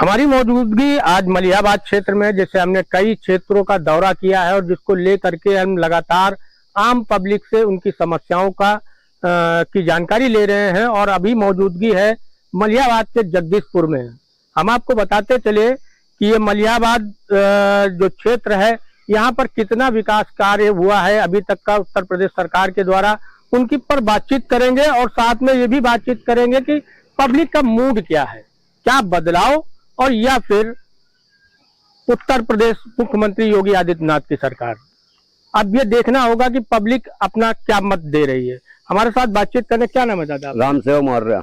हमारी मौजूदगी आज मलिहाबाद क्षेत्र में, जैसे हमने कई क्षेत्रों का दौरा किया है और जिसको लेकर के हम लगातार आम पब्लिक से उनकी समस्याओं की जानकारी ले रहे हैं। और अभी मौजूदगी है मलिहाबाद के जगदीशपुर में। हम आपको बताते चले कि ये मलिहाबाद जो क्षेत्र है, यहाँ पर कितना विकास कार्य हुआ है अभी तक का उत्तर प्रदेश सरकार के द्वारा, उनकी पर बातचीत करेंगे। और साथ में ये भी बातचीत करेंगे कि पब्लिक का मूड क्या है, क्या बदलाव, और या फिर उत्तर प्रदेश मुख्यमंत्री योगी आदित्यनाथ की सरकार। अब ये देखना होगा कि पब्लिक अपना क्या मत दे रही है। हमारे साथ बातचीत करने, क्या नाम है दादा? राम सेव मौर्य।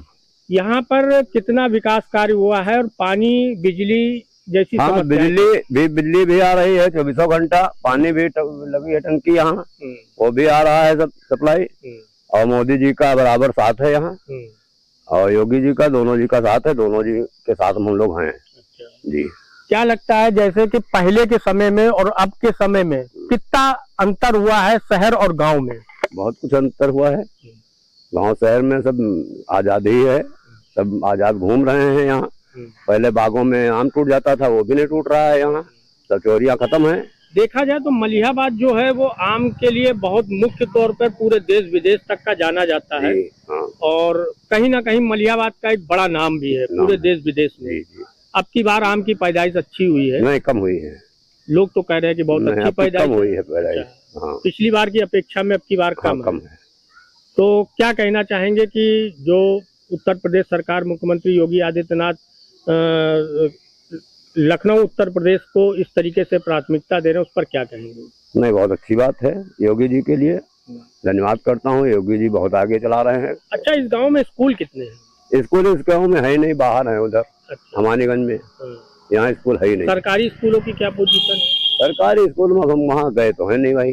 यहाँ पर कितना विकास कार्य हुआ है और पानी बिजली जैसी हाँ, बिजली भी आ रही है 24 घंटा। पानी भी लगी है टंकी यहाँ, वो भी आ रहा है सब सप्लाई। और मोदी जी का बराबर साथ है यहाँ, और योगी जी का, दोनों जी का साथ है। दोनों जी के साथ हम लोग हैं। अच्छा जी। क्या लगता है जैसे कि पहले के समय में और अब के समय में कितना अंतर हुआ है शहर और गांव में? बहुत कुछ अंतर हुआ है। गांव शहर में सब आजादी है, सब आजाद घूम रहे हैं यहाँ। पहले बागों में आम टूट जाता था, वो भी नहीं टूट रहा है यहाँ। सब चोरियां खत्म है। देखा जाए तो मलिहाबाद जो है वो आम के लिए बहुत मुख्य तौर पर पूरे देश विदेश तक का जाना जाता है। हाँ। और कहीं ना कहीं मलिहाबाद का एक बड़ा नाम भी है पूरे देश विदेश में। अब की बार आम की पैदाइश अच्छी हुई है? नहीं, कम हुई है। लोग तो कह रहे हैं कि बहुत अच्छी पैदाइश हुई है पैदाइश। हाँ। पिछली बार की अपेक्षा में अब की बार कम है। तो क्या कहना चाहेंगे कि जो उत्तर प्रदेश सरकार, मुख्यमंत्री योगी आदित्यनाथ लखनऊ उत्तर प्रदेश को इस तरीके से प्राथमिकता दे रहे हैं, उस पर क्या कहेंगे? नहीं, बहुत अच्छी बात है। योगी जी के लिए धन्यवाद करता हूँ। योगी जी बहुत आगे चला रहे हैं। अच्छा, इस गांव में स्कूल कितने हैं? स्कूल इस गांव में है ही नहीं, बाहर है उधर। अच्छा। हमानीगंज में। यहाँ स्कूल है ही नहीं। सरकारी स्कूलों की क्या पोजीशन है? सरकारी स्कूल में हम वहाँ गए तो है नहीं भाई।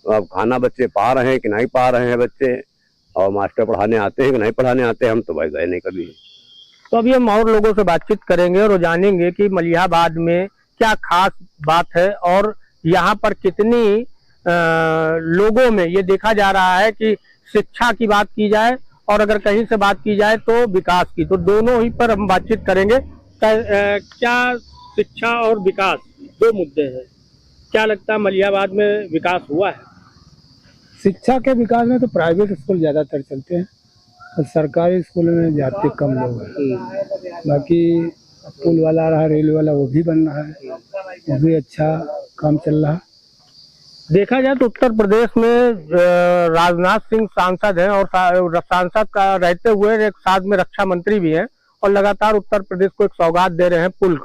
अब खाना बच्चे पा रहे हैं कि नहीं पा रहे हैं बच्चे, और मास्टर पढ़ाने आते हैं कि नहीं पढ़ाने आते, हम तो भाई गए नहीं कभी। तो अभी हम और लोगों से बातचीत करेंगे और जानेंगे कि मलिहाबाद में क्या खास बात है और यहाँ पर कितनी लोगों में ये देखा जा रहा है कि शिक्षा की बात की जाए और अगर कहीं से बात की जाए तो विकास की, तो दोनों ही पर हम बातचीत करेंगे। क्या शिक्षा और विकास दो मुद्दे हैं, क्या लगता है मलिहाबाद में विकास हुआ है? शिक्षा के विकास में तो प्राइवेट स्कूल ज़्यादातर चलते हैं और सरकारी स्कूल में जाते कम लोग हैं। बाकी पुल वाला रहा, रेल वाला, वो भी बन रहा है, वो भी अच्छा काम चल रहा है। देखा जाए तो उत्तर प्रदेश में राजनाथ सिंह सांसद हैं और सांसद का रहते हुए एक साथ में रक्षा मंत्री भी हैं और लगातार उत्तर प्रदेश को एक सौगात दे रहे हैं पुल,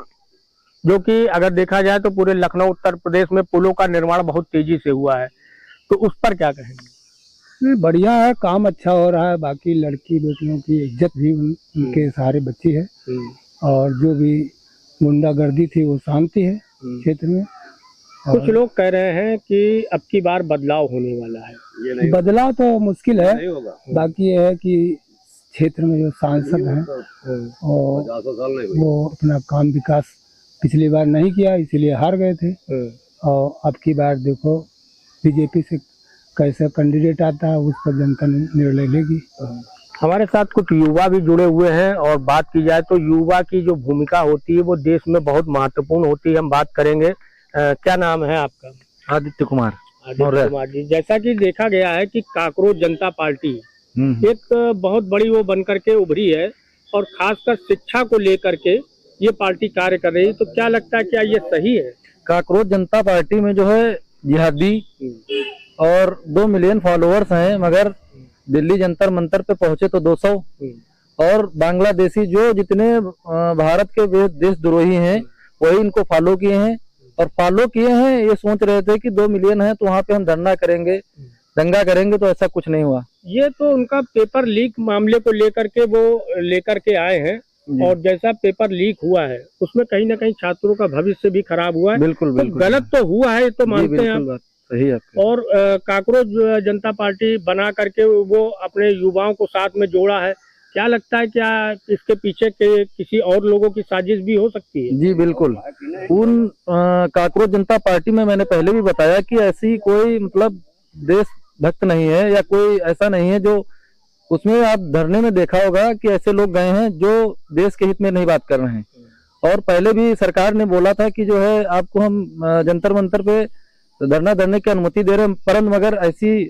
जो कि अगर देखा जाए तो पूरे लखनऊ उत्तर प्रदेश में पुलों का निर्माण बहुत तेजी से हुआ है। तो उस पर क्या कहेंगे? नहीं, बढ़िया है, काम अच्छा हो रहा है। बाकी लड़की बेटियों की इज्जत भी उनके सहारे बची है और जो भी गुंडागर्दी थी वो शांति है क्षेत्र में। कुछ लोग कह रहे हैं कि अब की बार बदलाव होने वाला है। बदलाव तो मुश्किल है, बाकी ये है कि क्षेत्र में जो सांसद हैं और वो अपना काम विकास पिछली बार नहीं किया, इसीलिए हार गए थे। और अब की बार देखो बीजेपी से कैसा कैंडिडेट आता है, उस पर जनता निर्णय लेगी। हमारे साथ कुछ युवा भी जुड़े हुए हैं और बात की जाए तो युवा की जो भूमिका होती है वो देश में बहुत महत्वपूर्ण होती है। हम बात करेंगे। क्या नाम है आपका? आदित्य कुमार। आदित्य कुमार जी, जैसा कि देखा गया है कि काकरोच जनता पार्टी एक बहुत बड़ी वो बन करके उभरी है और खासकर शिक्षा को लेकर के ये पार्टी कार्य कर रही है, तो क्या लगता है क्या ये सही है? काकरोच जनता पार्टी में जो है जिहादी और 2 मिलियन फॉलोअर्स हैं, मगर दिल्ली जंतर मंतर पे पहुंचे तो 200, और बांग्लादेशी जो जितने भारत के देशद्रोही हैं वही इनको फॉलो किए हैं। और फॉलो किए हैं, ये सोच रहे थे कि 2 मिलियन है तो वहाँ पे हम धरना करेंगे, दंगा करेंगे, तो ऐसा कुछ नहीं हुआ। ये तो उनका पेपर लीक मामले को लेकर के वो लेकर के आए हैं और जैसा पेपर लीक हुआ है उसमें कहीं ना कहीं छात्रों का भविष्य भी खराब हुआ है। बिल्कुल, तो गलत तो हुआ है, तो मानते हैं आप? सही है। और काकरोच जनता पार्टी बना करके वो अपने युवाओं को साथ में जोड़ा है। क्या लगता है क्या इसके पीछे के किसी और लोगों की साजिश भी हो सकती है? जी बिल्कुल। उन काकरोच जनता पार्टी में मैंने पहले भी बताया कि ऐसी कोई मतलब देशभक्त नहीं है या कोई ऐसा नहीं है जो उसमें, आप धरने में देखा होगा कि ऐसे लोग गए हैं जो देश के हित में नहीं बात कर रहे हैं। और पहले भी सरकार ने बोला था कि जो है आपको हम जंतर मंतर पे धरना देने की अनुमति दे रहे हैं, परंतु मगर ऐसी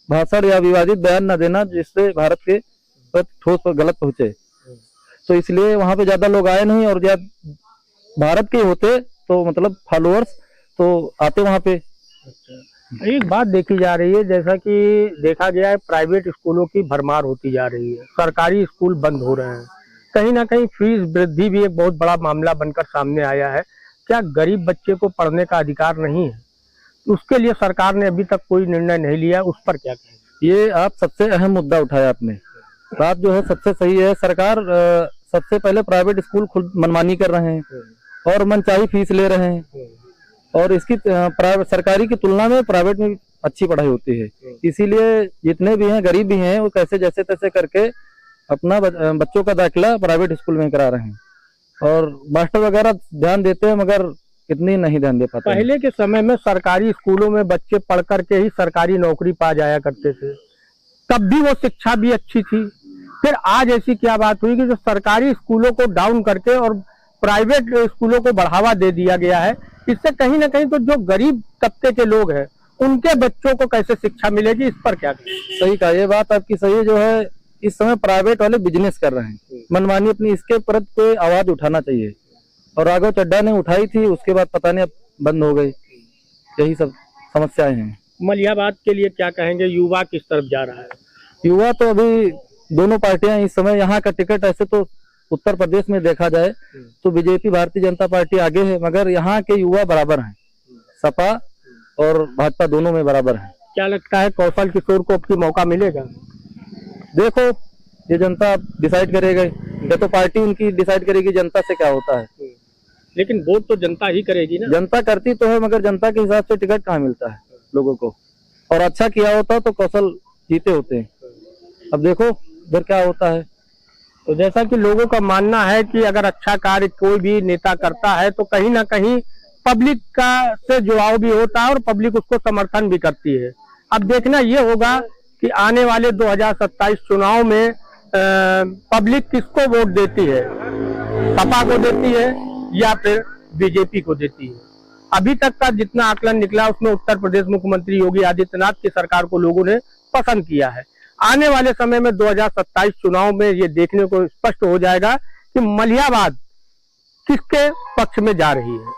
भाषण या विवादित बयान न देना जिससे भारत के पर ठोस पर गलत पहुंचे। तो इसलिए वहां पे ज्यादा लोग आए नहीं, और भारत के होते तो मतलब फॉलोअर्स तो आते वहां पे। एक बात देखी जा रही है, जैसा कि देखा गया है प्राइवेट स्कूलों की भरमार होती जा रही है, सरकारी स्कूल बंद हो रहे हैं, कहीं ना कहीं फीस वृद्धि भी एक बहुत बड़ा मामला बनकर सामने आया है। क्या गरीब बच्चे को पढ़ने का अधिकार नहीं है? उसके लिए सरकार ने अभी तक कोई निर्णय नहीं लिया, उस पर क्या कहें? ये आप सबसे अहम मुद्दा उठाया आपने, बात जो है सबसे सही है। सरकार सबसे पहले प्राइवेट स्कूल खुद मनमानी कर रहे हैं और मनचाही फीस ले रहे हैं, और इसकी सरकारी की तुलना में प्राइवेट में अच्छी पढ़ाई होती है। इसीलिए जितने भी हैं गरीब भी हैं वो कैसे जैसे तैसे करके अपना बच्चों का दाखिला प्राइवेट स्कूल में करा रहे हैं, और मास्टर वगैरह ध्यान देते हैं मगर इतनी नहीं ध्यान दे पाते। पहले के समय में सरकारी स्कूलों में बच्चे पढ़ करके ही सरकारी नौकरी पा जाया करते थे, तब भी वो शिक्षा भी अच्छी थी। फिर आज ऐसी क्या बात हुई कि जो सरकारी स्कूलों को डाउन करके और प्राइवेट स्कूलों को बढ़ावा दे दिया गया है, इससे कहीं ना कहीं तो जो गरीब तबके के लोग हैं उनके बच्चों को कैसे शिक्षा मिलेगी, इस पर क्या कहें? सही कहा, ये बात आपकी सही है। जो है इस समय प्राइवेट वाले बिजनेस कर रहे हैं मनमानी अपनी, इसके प्रति कोई आवाज उठाना चाहिए। और राघव चड्ढा ने उठाई थी, उसके बाद पता नहीं अब बंद हो गई। यही सब समस्याएं हैं। मलिहाबाद के लिए क्या कहेंगे? युवा किस तरफ जा रहा है? युवा तो अभी दोनों पार्टियां इस समय, यहाँ का टिकट ऐसे तो उत्तर प्रदेश में देखा जाए तो बीजेपी भारतीय जनता पार्टी आगे है, मगर यहाँ के युवा बराबर हैं, सपा और भाजपा दोनों में बराबर हैं। क्या लगता है कौशल किशोर को अब की मौका मिलेगा? देखो ये जनता डिसाइड करेगा, या तो पार्टी उनकी डिसाइड करेगी जनता से क्या होता है। लेकिन वोट तो जनता ही करेगी ना। जनता करती तो है, मगर जनता के हिसाब से टिकट कहाँ मिलता है लोगों को, और अच्छा किया होता तो कौशल जीते होते हैं। अब देखो इधर क्या होता है। तो जैसा कि लोगों का मानना है कि अगर अच्छा कार्य कोई भी नेता करता है तो कहीं ना कहीं पब्लिक का से जुड़ाव भी होता है और पब्लिक उसको समर्थन भी करती है। अब देखना ये होगा कि आने वाले 2027 चुनाव में पब्लिक किसको वोट देती है, सपा को देती है या फिर बीजेपी को देती है। अभी तक का जितना आकलन निकला उसमें उत्तर प्रदेश मुख्यमंत्री योगी आदित्यनाथ की सरकार को लोगों ने पसंद किया है। आने वाले समय में 2027 चुनाव में ये देखने को स्पष्ट हो जाएगा कि मलिहाबाद किसके पक्ष में जा रही है।